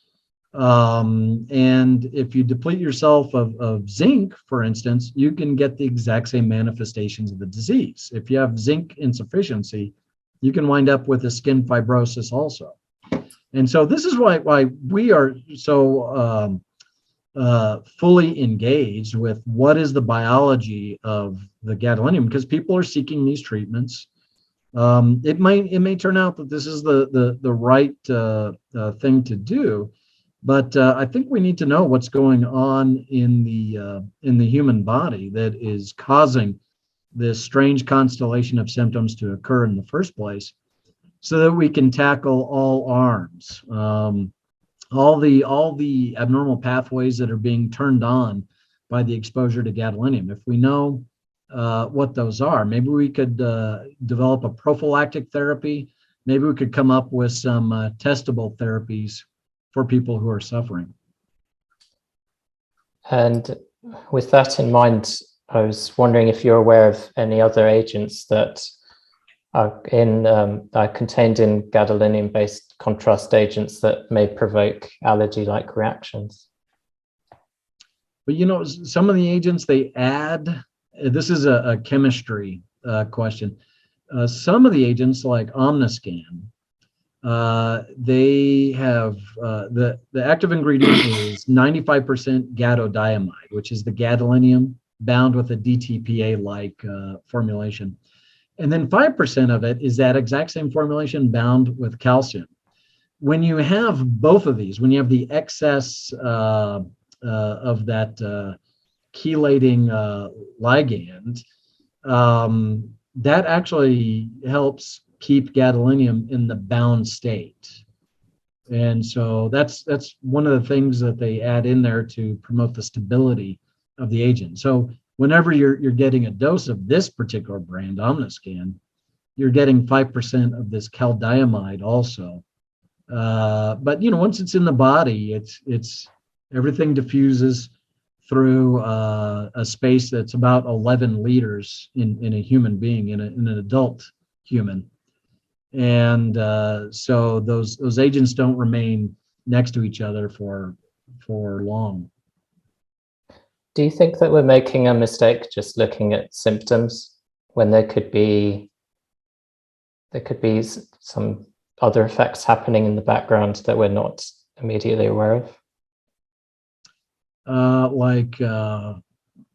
And if you deplete yourself of zinc, for instance, you can get the exact same manifestations of the disease. If you have zinc insufficiency, you can wind up with a skin fibrosis also. And so this is why we are so fully engaged with what is the biology of the gadolinium, because people are seeking these treatments. It may turn out that this is the right thing to do, but I think we need to know what's going on in the human body that is causing this strange constellation of symptoms to occur in the first place, so that we can tackle all arms, all the abnormal pathways that are being turned on by the exposure to gadolinium. If we know what those are, maybe we could develop a prophylactic therapy. Maybe we could come up with some testable therapies for people who are suffering. And with that in mind, I was wondering if you're aware of any other agents that are contained in gadolinium-based contrast agents that may provoke allergy-like reactions. But some of the agents they add, this is a chemistry question. Some of the agents like Omniscan, they have the active ingredient is 95% gadodiamide, which is the gadolinium bound with a DTPA-like formulation. And then 5% of it is that exact same formulation bound with calcium. When you have both of these, when you have the excess of that chelating ligand, that actually helps keep gadolinium in the bound state. And so that's one of the things that they add in there to promote the stability of the agent. So whenever you're getting a dose of this particular brand, Omniscan, you're getting 5% of this caldiamide also. But once it's in the body, it's everything diffuses through a space that's about 11 liters in a human being, in an adult human. And so those agents don't remain next to each other for long. Do you think that we're making a mistake just looking at symptoms when there could be some other effects happening in the background that we're not immediately aware of?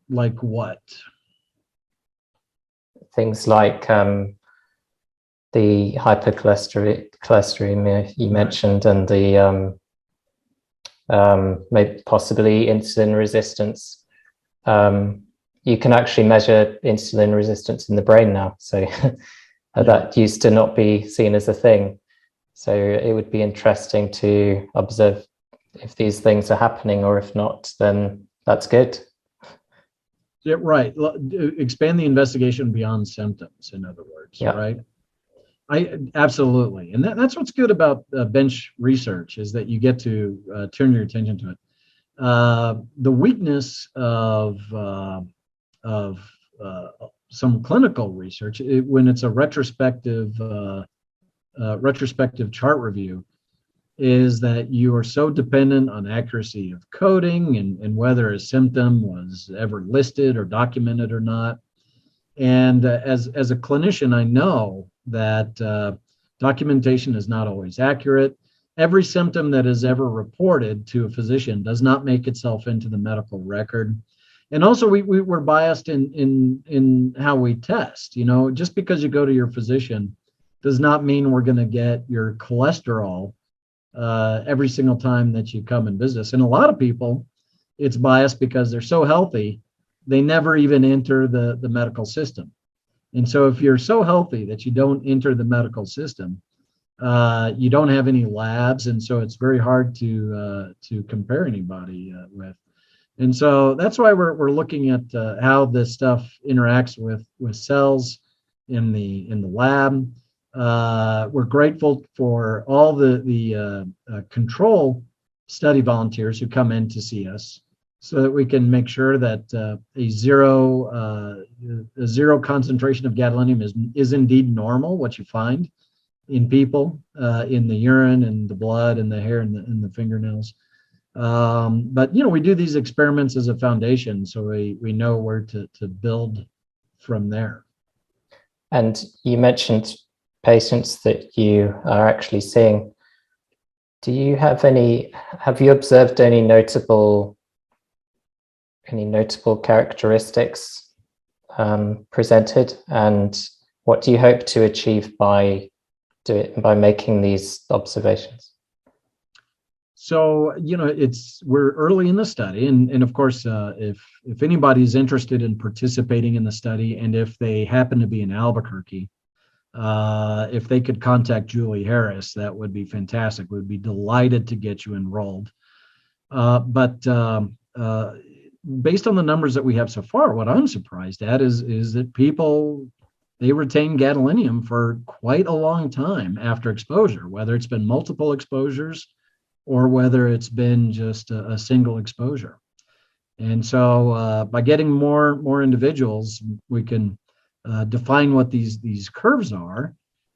Like what? Things like the hypercholesterolemia you mentioned, and the maybe possibly insulin resistance. You can actually measure insulin resistance in the brain now, so that used to not be seen as a thing. So it would be interesting to observe if these things are happening, or if not, then that's good. Yeah, right. Expand the investigation beyond symptoms, in other words, right? Absolutely. And that's what's good about bench research, is that you get to turn your attention to it. The weakness of some clinical research, when it's a retrospective chart review, is that you are so dependent on accuracy of coding and whether a symptom was ever listed or documented or not. And as a clinician, I know that documentation is not always accurate. Every symptom that is ever reported to a physician does not make itself into the medical record. And also, we're biased in how we test. You know, just because you go to your physician does not mean we're going to get your cholesterol every single time that you come and visit us. And a lot of people, it's biased because they're so healthy, they never even enter the medical system. And so if you're so healthy that you don't enter the medical system, you don't have any labs, and so it's very hard to compare anybody with. And so that's why we're looking at how this stuff interacts with cells in the lab. We're grateful for all the control study volunteers who come in to see us, so that we can make sure that a zero concentration of gadolinium is indeed normal, what you find in people, in the urine and the blood and the hair and the fingernails. But we do these experiments as a foundation, so we know where to build from there. And you mentioned patients that you are actually seeing. Have you observed any notable characteristics presented, and what do you hope to achieve by making these observations? So we're early in the study, and of course, if anybody's interested in participating in the study, and if they happen to be in Albuquerque, if they could contact Julie Harris, that would be fantastic. We'd be delighted to get you enrolled. But based on the numbers that we have so far, what I'm surprised at is that people, they retain gadolinium for quite a long time after exposure, whether it's been multiple exposures or whether it's been just a single exposure. And so by getting more individuals, we can define what these curves are,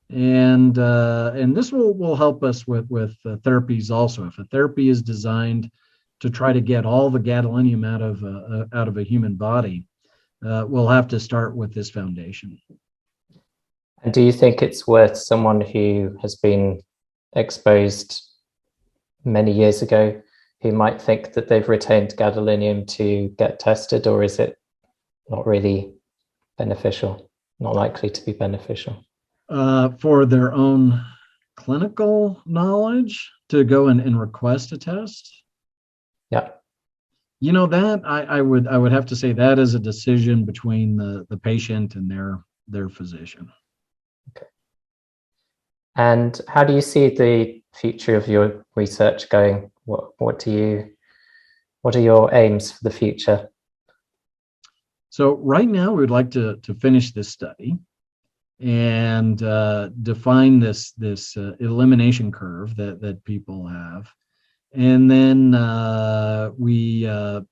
and this will help us with therapies also. If a therapy is designed to try to get all the gadolinium out of a human body, we'll have to start with this foundation. And do you think it's worth someone who has been exposed many years ago, who might think that they've retained gadolinium, to get tested, or is it not really beneficial, not likely to be beneficial? For their own clinical knowledge, to go and request a test? Yeah. That I would have to say that is a decision between the patient and their physician. Okay. And how do you see the future of your research going? What are your aims for the future? So right now, we would like to finish this study and define this elimination curve that people have, and then we are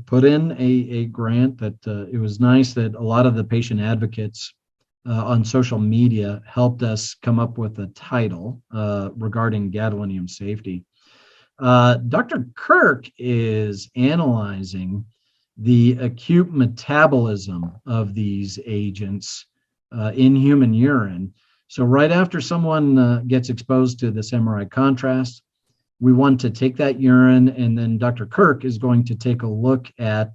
put in a grant that it was nice that a lot of the patient advocates on social media helped us come up with a title regarding gadolinium safety. Dr. Kirk is analyzing the acute metabolism of these agents in human urine. So right after someone gets exposed to this MRI contrast, we want to take that urine, and then Dr. Kirk is going to take a look at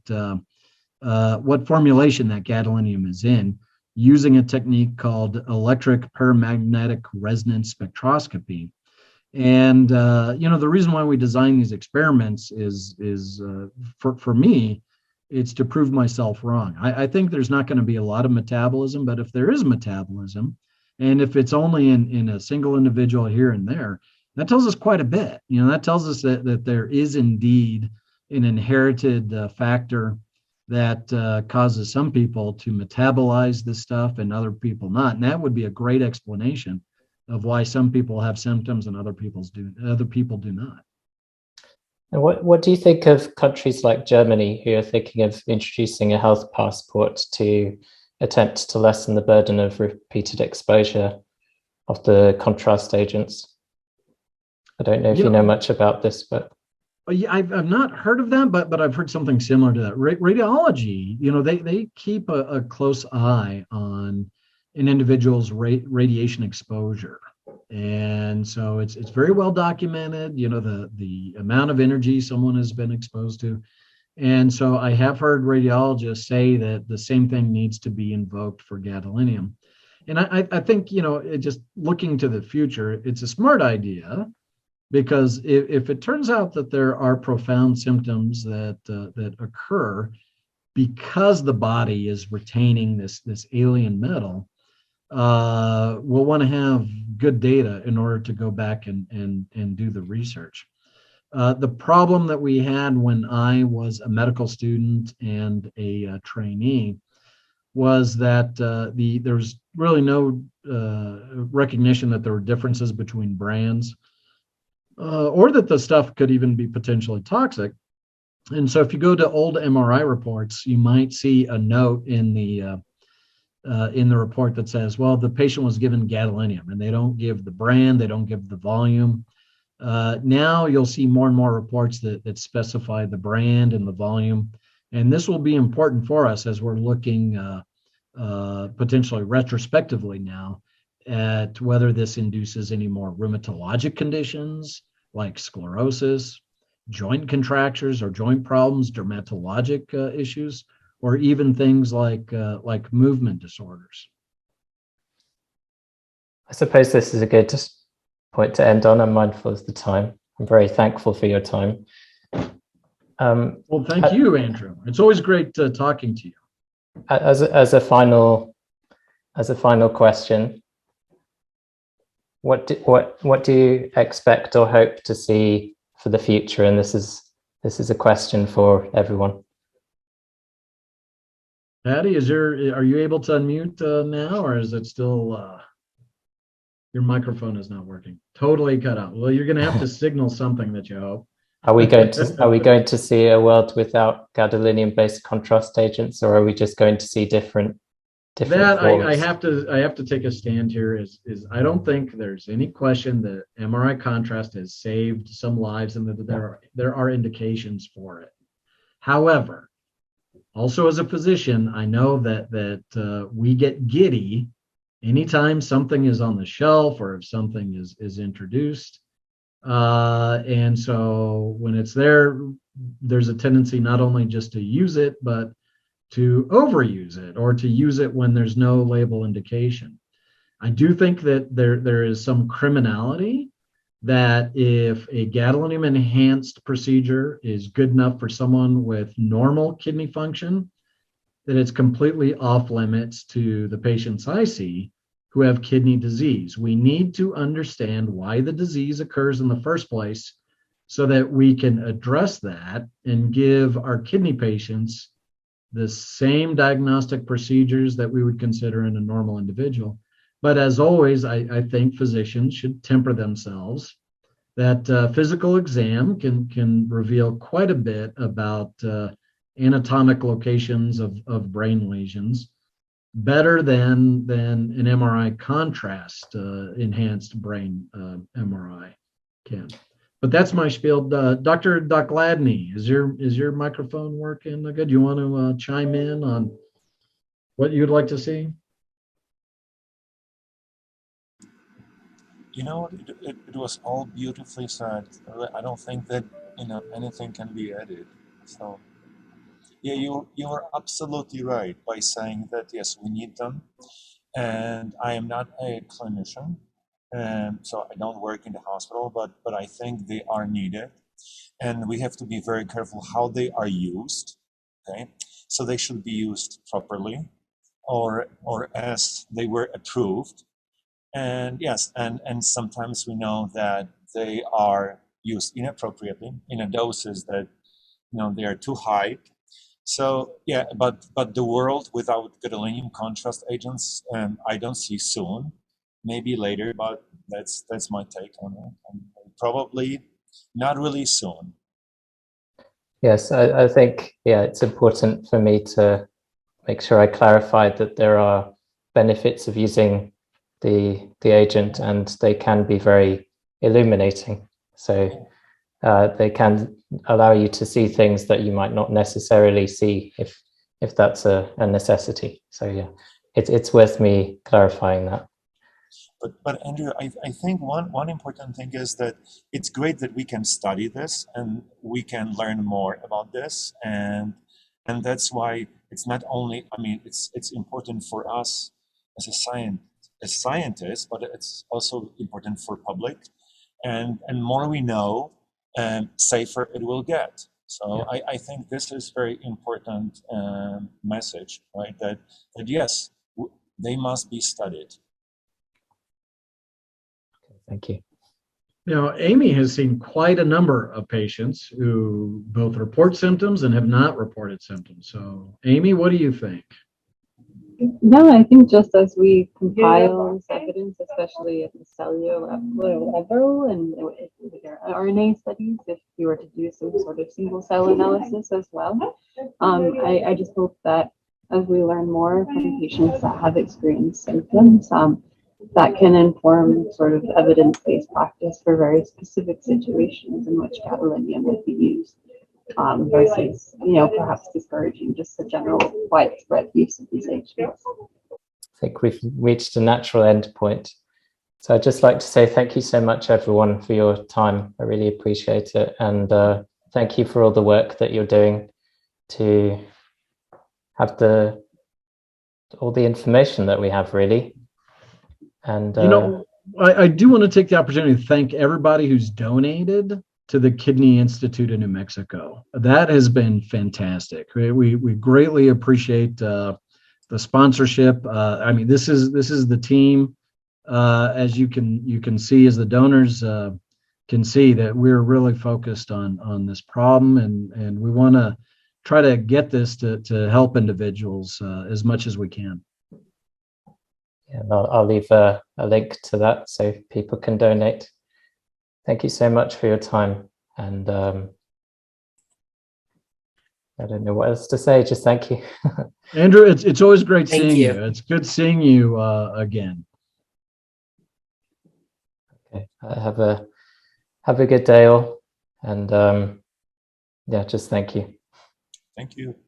what formulation that gadolinium is in, using a technique called electric paramagnetic resonance spectroscopy. And the reason why we design these experiments is for me, it's to prove myself wrong. I think there's not going to be a lot of metabolism, but if there is metabolism, and if it's only in a single individual here and there, that tells us quite a bit. That tells us that there is indeed an inherited factor that causes some people to metabolize this stuff and other people not. And that would be a great explanation of why some people have symptoms and other people do not. And what do you think of countries like Germany, who are thinking of introducing a health passport to attempt to lessen the burden of repeated exposure of the contrast agents? I don't know if you know much about this, but yeah, I've not heard of that, but I've heard something similar to that. Radiology, they keep a close eye on an individual's radiation exposure. And so it's very well documented, the amount of energy someone has been exposed to. And so I have heard radiologists say that the same thing needs to be invoked for gadolinium. And I think, just looking to the future, it's a smart idea, because if it turns out that there are profound symptoms that occur because the body is retaining this alien metal, we'll want to have good data in order to go back and do the research. The problem that we had when I was a medical student and a trainee was that there's really no recognition that there were differences between brands, or that the stuff could even be potentially toxic. And so if you go to old MRI reports, you might see a note in the report that says, well, the patient was given gadolinium, and they don't give the brand, they don't give the volume. Now you'll see more and more reports that specify the brand and the volume. And this will be important for us as we're looking potentially retrospectively now at whether this induces any more rheumatologic conditions like sclerosis, joint contractures or joint problems, dermatologic issues, or even things like movement disorders. I suppose this is a good point to end on. I'm mindful of the time. I'm very thankful for your time. Well, thank you, Andrew. It's always great talking to you. As a final question, what do you expect or hope to see for the future? And this is a question for everyone. Patty, are you able to unmute now, or is it still your microphone is not working? Totally cut out. Well, you're going to have to signal something that you hope. Are we going to see a world without gadolinium-based contrast agents, or are we just going to see different that forms? I have to take a stand here. Is I don't think there's any question that MRI contrast has saved some lives, and that there are indications for it. However, also as a physician, I know that we get giddy anytime something is on the shelf or if something is introduced. And so when it's there, there's a tendency not only just to use it, but to overuse it, or to use it when there's no label indication. I do think that there is some criminality that if a gadolinium enhanced procedure is good enough for someone with normal kidney function, that it's completely off limits to the patients I see who have kidney disease. We need to understand why the disease occurs in the first place so that we can address that and give our kidney patients the same diagnostic procedures that we would consider in a normal individual. But as always, I think physicians should temper themselves. That physical exam can reveal quite a bit about anatomic locations of brain lesions, better than an MRI contrast enhanced brain MRI can. But that's my spiel. Dr. Gladney, is your microphone working good? Do you want to chime in on what you'd like to see? You know, it was all beautifully said. I don't think that, anything can be added. So yeah, you are absolutely right by saying that yes, we need them. And I am not a clinician, so I don't work in the hospital, but I think they are needed, and we have to be very careful how they are used. Okay, so they should be used properly, or as they were approved. And yes, and sometimes we know that they are used inappropriately in a doses that they are too high. So yeah, but the world without gadolinium contrast agents, I don't see soon. Maybe later, but that's my take on it. And probably not really soon. Yes, I think, yeah, it's important for me to make sure I clarified that there are benefits of using the agent, and they can be very illuminating. So they can allow you to see things that you might not necessarily see if that's a necessity. So yeah, it's worth me clarifying that. But Andrew, I think one important thing is that it's great that we can study this and we can learn more about this, and that's why it's not only, I mean, it's important for us as scientists, but it's also important for public, and more we know, safer it will get. So Yeah. I think this is very important message, right? That yes, they must be studied. Thank you. Now, Amy has seen quite a number of patients who both report symptoms and have not reported symptoms. So, Amy, what do you think? Yeah, I think just as we compile this evidence, especially at the cellular level and with our RNA studies, if we were to do some sort of single cell analysis as well, I just hope that as we learn more from patients that have experienced symptoms, that can inform sort of evidence-based practice for very specific situations in which gadolinium would be used. Versus, perhaps discouraging just the general widespread use of these agents. I think we've reached a natural end point. So I'd just like to say thank you so much, everyone, for your time. I really appreciate it. And thank you for all the work that you're doing to have all the information that we have, really. And I do want to take the opportunity to thank everybody who's donated to the Kidney Institute of New Mexico. That has been fantastic. We greatly appreciate the sponsorship. I mean, this is the team. As you can see, as the donors can see, that we're really focused on this problem, and we want to try to get this to help individuals as much as we can. Yeah, I'll leave a link to that so people can donate. Thank you so much for your time, and I don't know what else to say, just thank you. Andrew, it's always great Thank seeing you. you. It's good seeing you again. Okay, have a good day all, and yeah, just thank you. Thank you.